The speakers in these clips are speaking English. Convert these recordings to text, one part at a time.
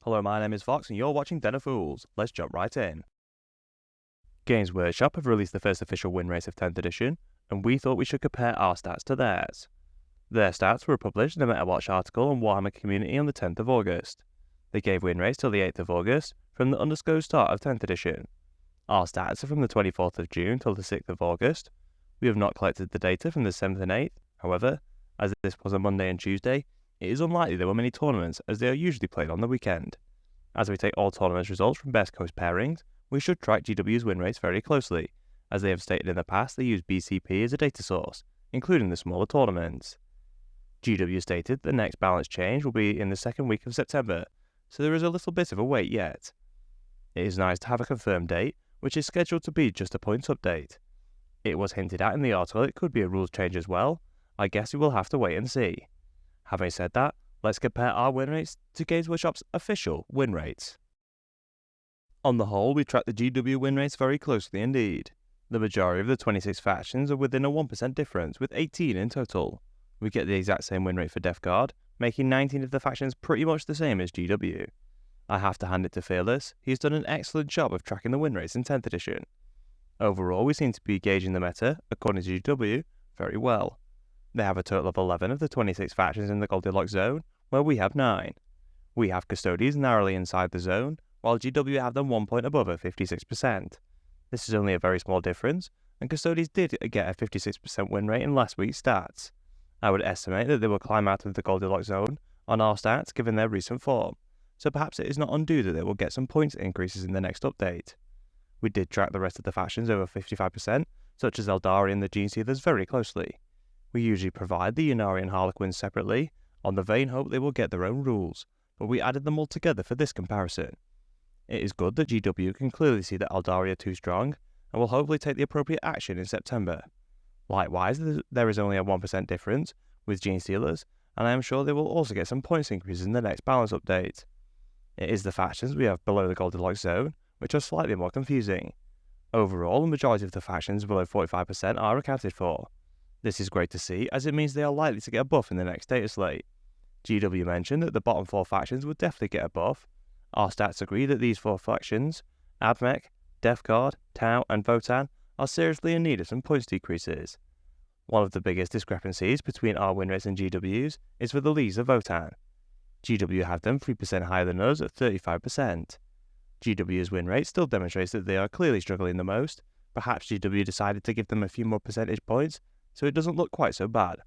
Hello, my name is Fox and you're watching Den of Fools. Let's jump right in. Games Workshop have released the first official win rates of 10th edition, and we thought we should compare our stats to theirs. Their stats were published in a MetaWatch article on Warhammer community on the 10th of August. They gave win rates till the 8th of August from the undisclosed start of 10th edition. Our stats are from the 24th of June till the 6th of August. We have not collected the data from the 7th and 8th, however, as this was a Monday and Tuesday, it is unlikely there were many tournaments as they are usually played on the weekend. As we take all tournament results from best coast pairings, we should track GW's win rates very closely, as they have stated in the past they use BCP as a data source, including the smaller tournaments. GW stated the next balance change will be in the second week of September, so there is a little bit of a wait yet. It is nice to have a confirmed date, which is scheduled to be just a points update. It was hinted at in the article it could be a rules change as well. I guess we will have to wait and see. Having said that, let's compare our win rates to Games Workshop's official win rates. On the whole, we track the GW win rates very closely indeed. The majority of the 26 factions are within a 1% difference, with 18 in total. We get the exact same win rate for Death Guard, making 19 of the factions pretty much the same as GW. I have to hand it to Fearless, he's done an excellent job of tracking the win rates in 10th edition. Overall, we seem to be gauging the meta, according to GW, very well. They have a total of 11 of the 26 factions in the Goldilocks zone, where we have 9. We have Custodies narrowly inside the zone, while GW have them 1 point above at 56%. This is only a very small difference, and Custodies did get a 56% win rate in last week's stats. I would estimate that they will climb out of the Goldilocks zone on our stats given their recent form, so perhaps it is not undue that they will get some points increases in the next update. We did track the rest of the factions over 55%, such as Eldari and the Gene Stealers, very closely. We usually provide the Ynnari and Harlequins separately, on the vain hope they will get their own rules, but we added them all together for this comparison. It is good that GW can clearly see that Eldari are too strong, and will hopefully take the appropriate action in September. Likewise, there is only a 1% difference with Gene Stealers, and I am sure they will also get some points increases in the next balance update. It is the factions we have below the Goldilocks zone, which are slightly more confusing. Overall, the majority of the factions below 45% are accounted for. This is great to see, as it means they are likely to get a buff in the next data slate. GW mentioned that the bottom 4 factions would definitely get a buff. Our stats agree that these 4 factions, Admech, Death Guard, Tau and Votan, are seriously in need of some points decreases. One of the biggest discrepancies between our win rates and GW's is for the Leagues of Votan. GW have them 3% higher than us at 35%. GW's win rate still demonstrates that they are clearly struggling the most. Perhaps GW decided to give them a few more percentage points, so it doesn't look quite so bad.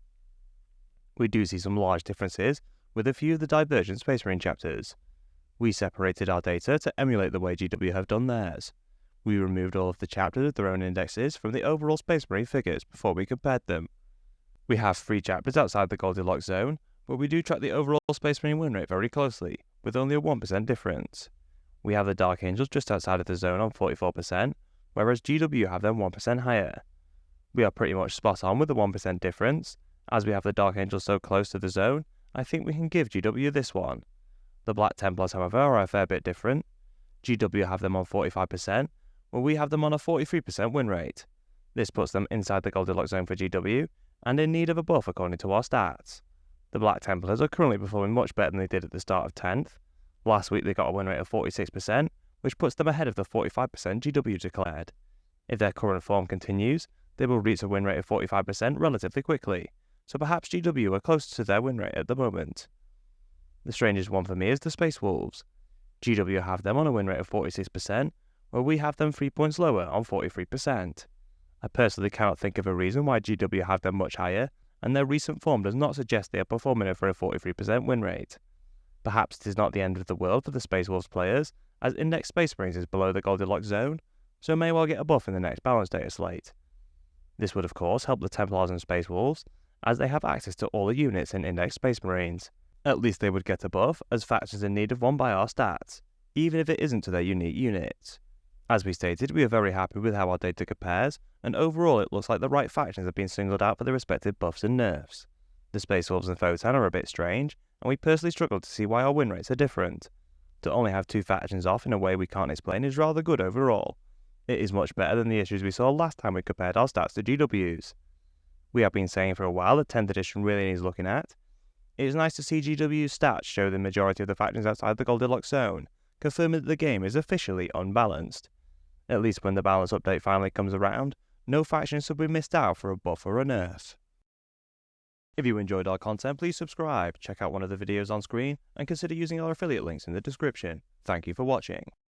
We do see some large differences with a few of the Divergent Space Marine chapters. We separated our data to emulate the way GW have done theirs. We removed all of the chapters with their own indexes from the overall Space Marine figures before we compared them. We have 3 chapters outside the Goldilocks zone, but we do track the overall Space Marine win rate very closely, with only a 1% difference. We have the Dark Angels just outside of the zone on 44%, whereas GW have them 1% higher. We are pretty much spot on with the 1% difference. As we have the Dark Angels so close to the zone, I think we can give GW this one. The Black Templars, however, are a fair bit different. GW have them on 45%, while we have them on a 43% win rate. This puts them inside the Goldilocks zone for GW, and in need of a buff according to our stats. The Black Templars are currently performing much better than they did at the start of 10th. Last week they got a win rate of 46%, which puts them ahead of the 45% GW declared. If their current form continues, they will reach a win rate of 45% relatively quickly, so perhaps GW are closer to their win rate at the moment. The strangest one for me is the Space Wolves. GW have them on a win rate of 46%, while we have them 3 points lower on 43%. I personally cannot think of a reason why GW have them much higher, and their recent form does not suggest they are performing for a 43% win rate. Perhaps it is not the end of the world for the Space Wolves players, as Index Space Marines is below the Goldilocks zone, so may well get a buff in the next balance data slate. This would of course help the Templars and Space Wolves, as they have access to all the units in Index Space Marines. At least they would get a buff, as factions in need of one by our stats, even if it isn't to their unique units. As we stated, we are very happy with how our data compares, and overall it looks like the right factions have been singled out for their respective buffs and nerfs. The Space Wolves and Votan are a bit strange, and we personally struggle to see why our win rates are different. To only have 2 factions off in a way we can't explain is rather good overall. It is much better than the issues we saw last time we compared our stats to GW's. We have been saying for a while that 10th edition really needs looking at. It is nice to see GW's stats show the majority of the factions outside the Goldilocks zone, confirming that the game is officially unbalanced. At least when the balance update finally comes around, no factions should be missed out for a buff or a nerf. If you enjoyed our content, please subscribe, check out one of the videos on screen, and consider using our affiliate links in the description. Thank you for watching.